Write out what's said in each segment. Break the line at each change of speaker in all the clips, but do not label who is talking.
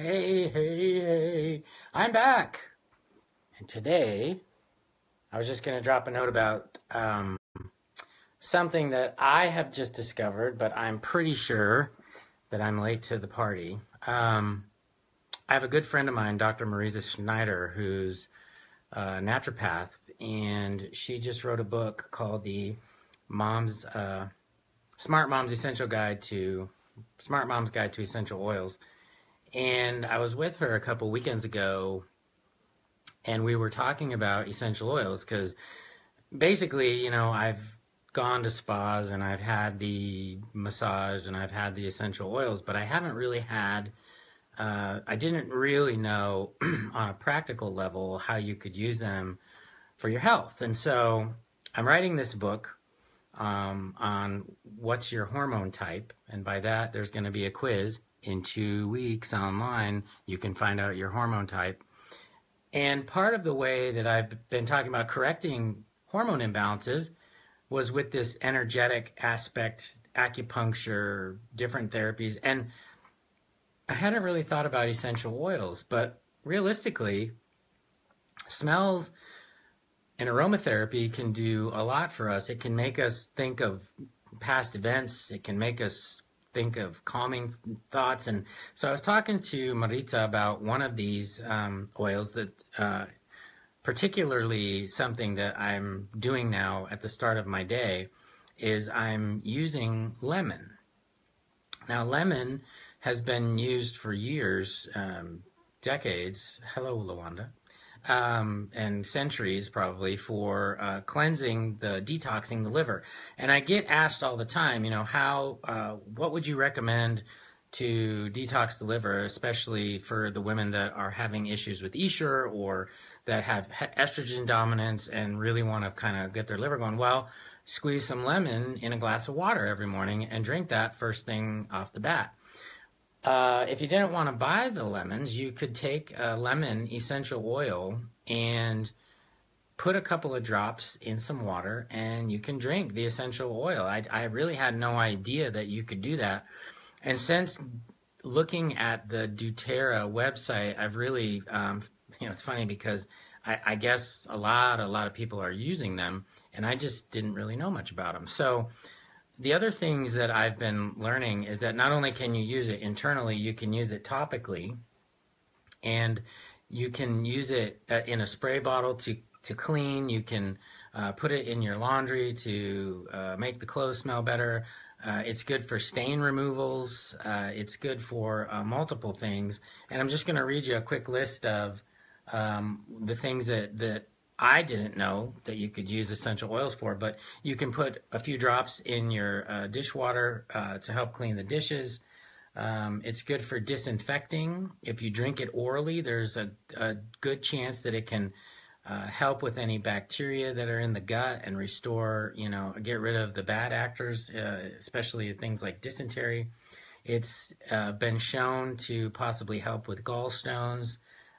Hey, I'm back. And today, I was just going to drop a note about something that I have just discovered, but I'm pretty sure that I'm late to the party. I have a good friend of mine, Dr. Marisa Schneider, who's a naturopath, and she just wrote a book called the Mom's Smart Mom's Smart Mom's Guide to Essential Oils. And I was with her a couple weekends ago, and we were talking about essential oils because basically, I've gone to spas and I've had the massage and I've had the essential oils, but I haven't really I didn't really know on a practical level how you could use them for your health. And so I'm writing this book on what's your hormone type. And by that, there's going to be a quiz in 2 weeks online. You can find out your hormone type. And part of the way that I've been talking about correcting hormone imbalances was with this energetic aspect, acupuncture, different therapies. And I hadn't really thought about essential oils, but realistically, smells and aromatherapy can do a lot for us. It can make us think of past events. It can make us think of calming thoughts. And so I was talking to Marita about one of these oils that particularly something that I'm doing now at the start of my day is I'm using lemon. Now, lemon has been used for years, decades, hello, Lawanda, and centuries probably for cleansing, detoxing the liver. And I get asked all the time, what would you recommend to detox the liver, especially for the women that are having issues with Esher or that have estrogen dominance and really want to kind of get their liver going? Well, squeeze some lemon in a glass of water every morning and drink that first thing off the bat. If you didn't want to buy the lemons, you could take a lemon essential oil and put a couple of drops in some water and you can drink the essential oil. I really had no idea that you could do that. And since looking at the doTERRA website, I've really, it's funny because I guess a lot of people are using them and I just didn't really know much about them. So the other things that I've been learning is that not only can you use it internally, you can use it topically, and you can use it in a spray bottle to clean. You can put it in your laundry to make the clothes smell better. It's good for stain removals. It's good for multiple things. And I'm just going to read you a quick list of the things that I didn't know that you could use essential oils for, but you can put a few drops in your dishwater to help clean the dishes. It's good for disinfecting. If you drink it orally, there's a good chance that it can help with any bacteria that are in the gut and restore, get rid of the bad actors, especially things like dysentery. It's been shown to possibly help with gallstones,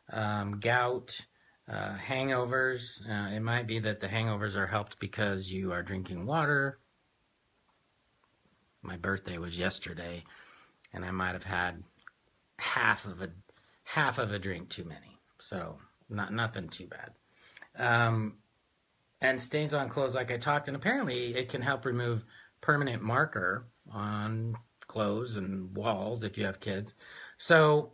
gout, hangovers. It might be that the hangovers are helped because you are drinking water. My birthday was yesterday, and I might have had half of a drink too many. So nothing too bad. And stains on clothes, like I talked, and apparently it can help remove permanent marker on clothes and walls if you have kids. So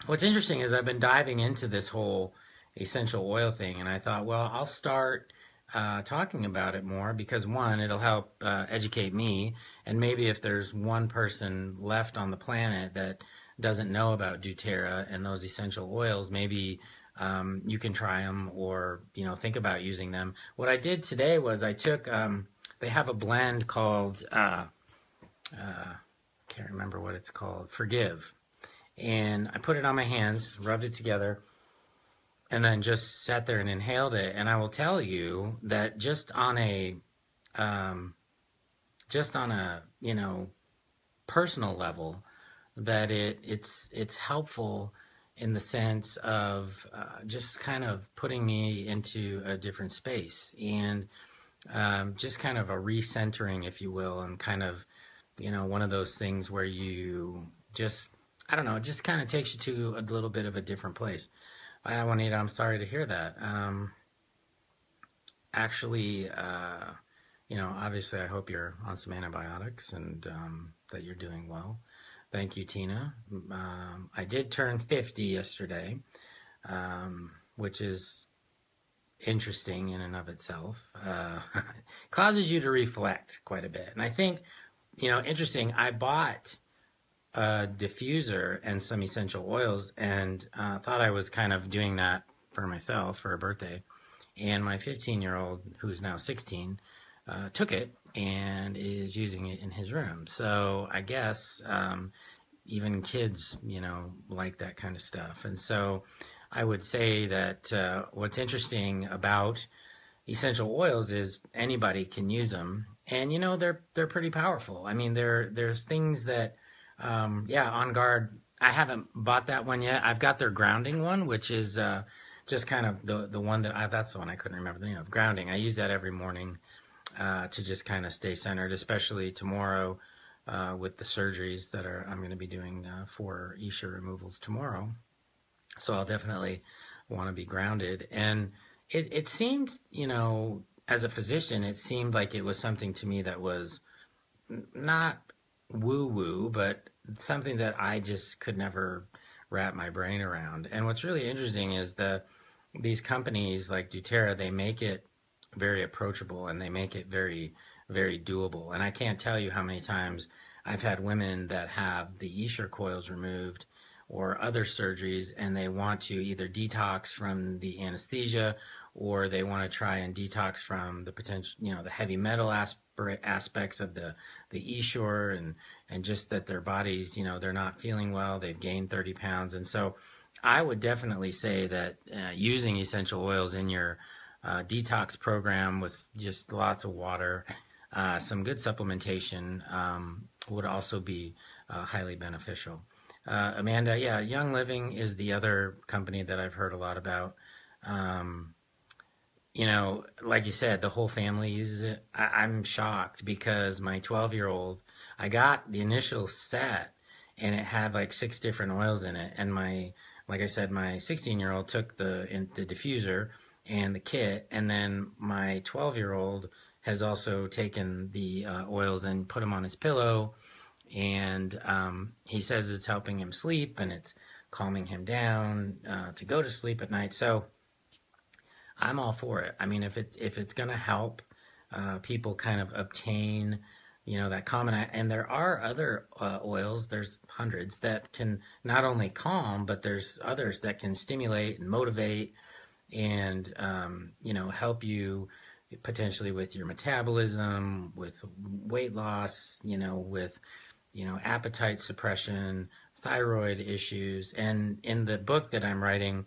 what's interesting is I've been diving into this whole essential oil thing, and I thought, well, I'll start talking about it more because one, it'll help educate me, and maybe if there's one person left on the planet that doesn't know about doTERRA and those essential oils, maybe you can try them or think about using them. What I did today was I took they have a blend called can't remember what it's called, Forgive, and I put it on my hands, rubbed it together, and then just sat there and inhaled it. And I will tell you that just on a personal level, that it's helpful in the sense of just kind of putting me into a different space and just kind of a recentering, if you will, and kind of one of those things where you just I don't know, it just kind of takes you to a little bit of a different place. Juanita, I'm sorry to hear that. Actually, obviously, I hope you're on some antibiotics and that you're doing well. Thank you, Tina. I did turn 50 yesterday, which is interesting in and of itself. Causes you to reflect quite a bit. And I think, interesting, I bought a diffuser and some essential oils and thought I was kind of doing that for myself for a birthday. And my 15-year-old, who's now 16, took it and is using it in his room. So I guess even kids, like that kind of stuff. And so I would say that what's interesting about essential oils is anybody can use them, and they're pretty powerful. I mean, there's things that, On Guard. I haven't bought that one yet. I've got their grounding one, which is just kind of the one that's the one I couldn't remember the name of. Grounding. I use that every morning to just kind of stay centered, especially tomorrow with the surgeries that I'm going to be doing for issues removals tomorrow. So I'll definitely want to be grounded. And it seemed, as a physician, it seemed like it was something to me that was not woo-woo, but something that I just could never wrap my brain around. And what's really interesting is these companies like doTERRA, they make it very approachable and they make it very, very doable. And I can't tell you how many times I've had women that have the Esher coils removed or other surgeries, and they want to either detox from the anesthesia, or they want to try and detox from the potential, the heavy metal aspects of the Esher, and just that their bodies, they're not feeling well, they've gained 30 pounds. And so I would definitely say that using essential oils in your detox program with just lots of water, some good supplementation would also be highly beneficial. Amanda, yeah, Young Living is the other company that I've heard a lot about. Like you said, the whole family uses it. I'm shocked because my 12-year-old, I got the initial set and it had like 6 different oils in it. And like I said, my 16-year-old took the diffuser and the kit. And then my 12-year-old has also taken the oils and put them on his pillow. And he says it's helping him sleep and it's calming him down to go to sleep at night. So I'm all for it. I mean, if it's going to help people kind of obtain, that common, and there are other oils, there's hundreds that can not only calm, but there's others that can stimulate and motivate and, help you potentially with your metabolism, with weight loss, with appetite suppression, thyroid issues. And in the book that I'm writing,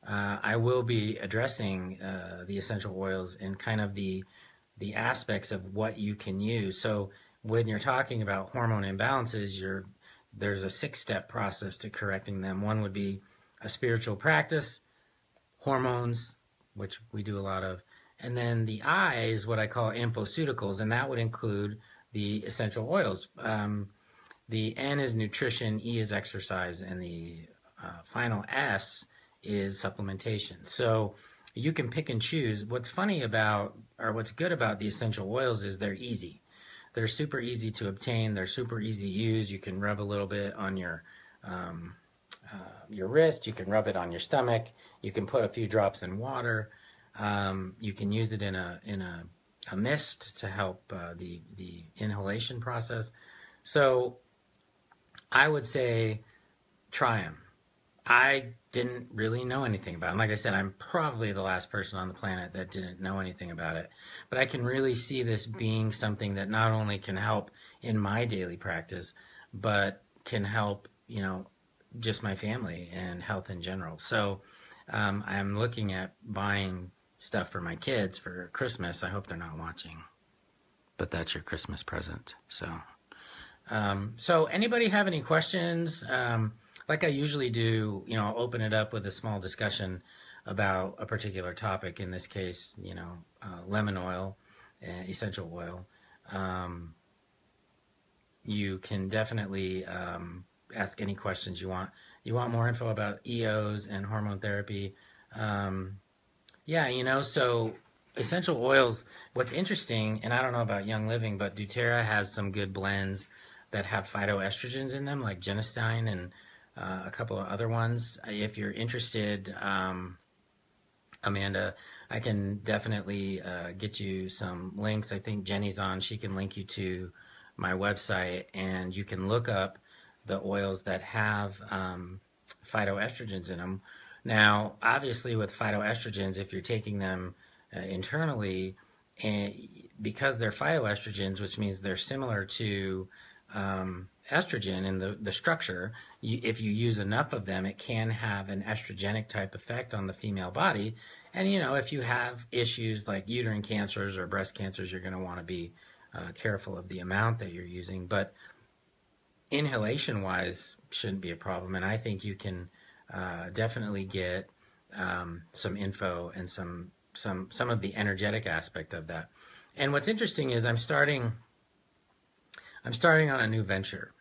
I will be addressing the essential oils and kind of the aspects of what you can use. So when you're talking about hormone imbalances, there's a 6-step process to correcting them. One would be a spiritual practice, hormones, which we do a lot of, and then the I is what I call infoceuticals, and that would include the essential oils. The N is nutrition, E is exercise, and the final S is supplementation. So you can pick and choose. What's funny about, or what's good about the essential oils is they're easy. They're super easy to obtain. They're super easy to use. You can rub a little bit on your wrist. You can rub it on your stomach. You can put a few drops in water. You can use it in a mist to help the inhalation process. So I would say try them. I didn't really know anything about them. Like I said, I'm probably the last person on the planet that didn't know anything about it. But I can really see this being something that not only can help in my daily practice, but can help, just my family and health in general. So I'm looking at buying stuff for my kids for Christmas. I hope they're not watching. But that's your Christmas present. So anybody have any questions? Like I usually do, I'll open it up with a small discussion about a particular topic. In this case, lemon oil, essential oil. You can definitely ask any questions you want. You want more info about EOs and hormone therapy? Yeah, so essential oils, what's interesting, and I don't know about Young Living, but doTERRA has some good blends that have phytoestrogens in them, like genistein and a couple of other ones. If you're interested, Amanda, I can definitely get you some links. I think Jenny's on. She can link you to my website, and you can look up the oils that have phytoestrogens in them. Now, obviously, with phytoestrogens, if you're taking them internally, and because they're phytoestrogens, which means they're similar to estrogen in the structure, if you use enough of them, it can have an estrogenic type effect on the female body. And, if you have issues like uterine cancers or breast cancers, you're going to want to be careful of the amount that you're using. But inhalation wise shouldn't be a problem. And I think you can definitely get some info and some of the energetic aspect of that. And what's interesting is I'm starting on a new venture.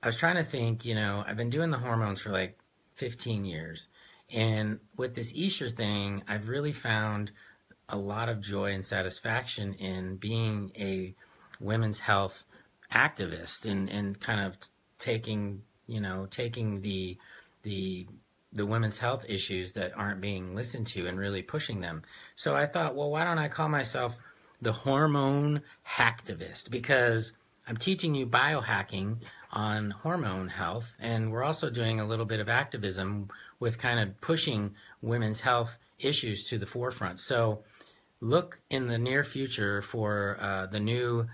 I was trying to think, I've been doing the hormones for like 15 years. And with this Esher thing, I've really found a lot of joy and satisfaction in being a women's health activist and kind of taking the women's health issues that aren't being listened to and really pushing them. So I thought, well, why don't I call myself the hormone hacktivist? Because I'm teaching you biohacking on hormone health, and we're also doing a little bit of activism with kind of pushing women's health issues to the forefront. So look in the near future for the new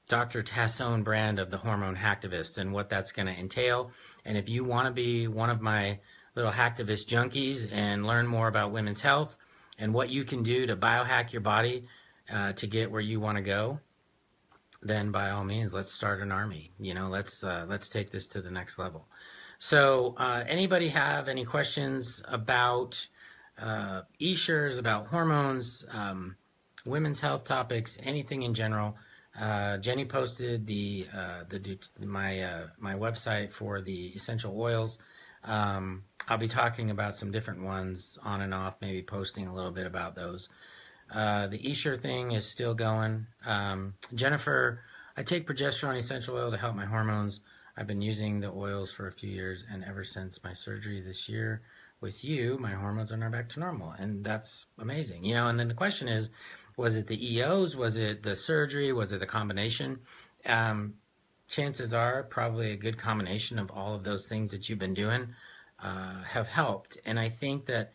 Dr. Tassone brand of the hormone hacktivist and what that's going to entail. And if you want to be one of my little hacktivist junkies and learn more about women's health and what you can do to biohack your body to get where you want to go, then by all means, let's start an army. Let's take this to the next level. So anybody have any questions about Eshers, about hormones, women's health topics, anything in general? Jenny posted my website for the essential oils. I'll be talking about some different ones on and off, maybe posting a little bit about those. The Esher thing is still going. Jennifer, I take progesterone essential oil to help my hormones. I've been using the oils for a few years, and ever since my surgery this year with you, my hormones are now back to normal, and that's amazing. And then the question is, was it the EOs? Was it the surgery? Was it a combination? Chances are probably a good combination of all of those things that you've been doing have helped. And I think that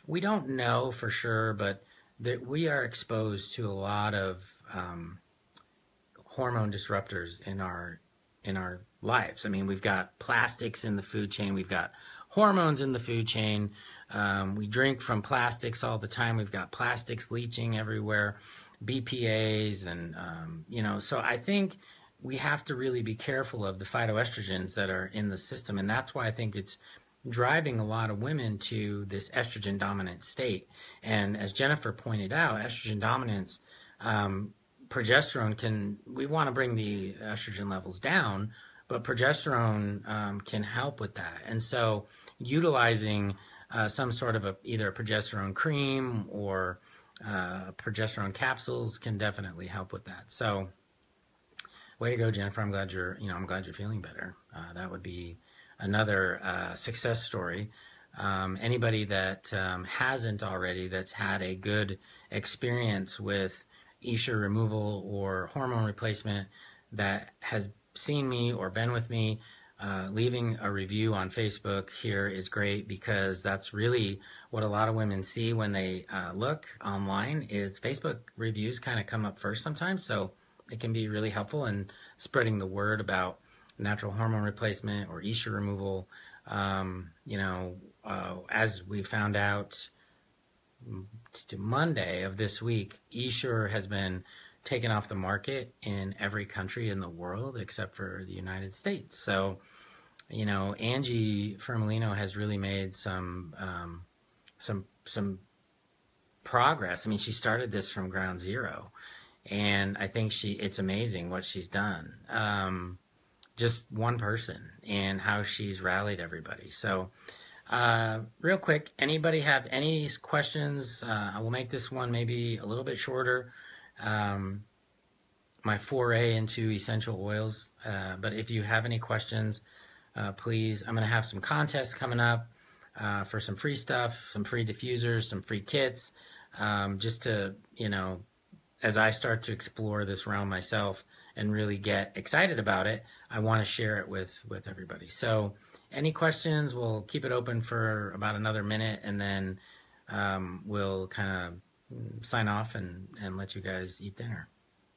we don't know for sure, but that we are exposed to a lot of hormone disruptors in our lives. I mean, we've got plastics in the food chain. We've got hormones in the food chain. We drink from plastics all the time. We've got plastics leaching everywhere, BPAs, and so I think we have to really be careful of the phytoestrogens that are in the system, and that's why I think it's driving a lot of women to this estrogen dominant state. And as Jennifer pointed out, estrogen dominance, progesterone we want to bring the estrogen levels down, but progesterone can help with that. And so utilizing some sort of either a progesterone cream or progesterone capsules can definitely help with that. So way to go, Jennifer. I'm glad you're feeling better. That would be another success story. Anybody that hasn't already, that's had a good experience with Esher removal or hormone replacement, that has seen me or been with me, leaving a review on Facebook here is great, because that's really what a lot of women see when they look online. Is Facebook reviews kind of come up first sometimes, so it can be really helpful in spreading the word about natural hormone replacement or Esher removal. As we found out Monday of this week, Esher has been taken off the market in every country in the world except for the United States. So, Angie Firmalino has really made some progress. I mean, she started this from ground zero, and I think it's amazing what she's done. just one person and how she's rallied everybody. So real quick, anybody have any questions? I will make this one maybe a little bit shorter. My foray into essential oils. But if you have any questions, please, I'm going to have some contests coming up for some free stuff, some free diffusers, some free kits, just to, as I start to explore this realm myself and really get excited about it, I want to share it with everybody. So any questions, we'll keep it open for about another minute, and then we'll kind of sign off and let you guys eat dinner.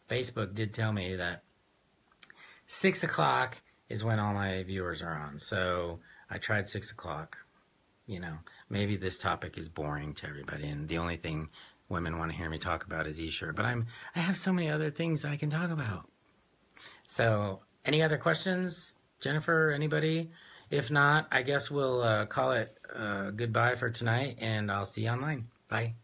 Facebook did tell me that 6 o'clock is when all my viewers are on. So I tried 6 o'clock. Maybe this topic is boring to everybody, and the only thing women want to hear me talk about is E-shirt. But I have so many other things I can talk about. So any other questions? Jennifer, anybody? If not, I guess we'll call it goodbye for tonight, and I'll see you online. Bye.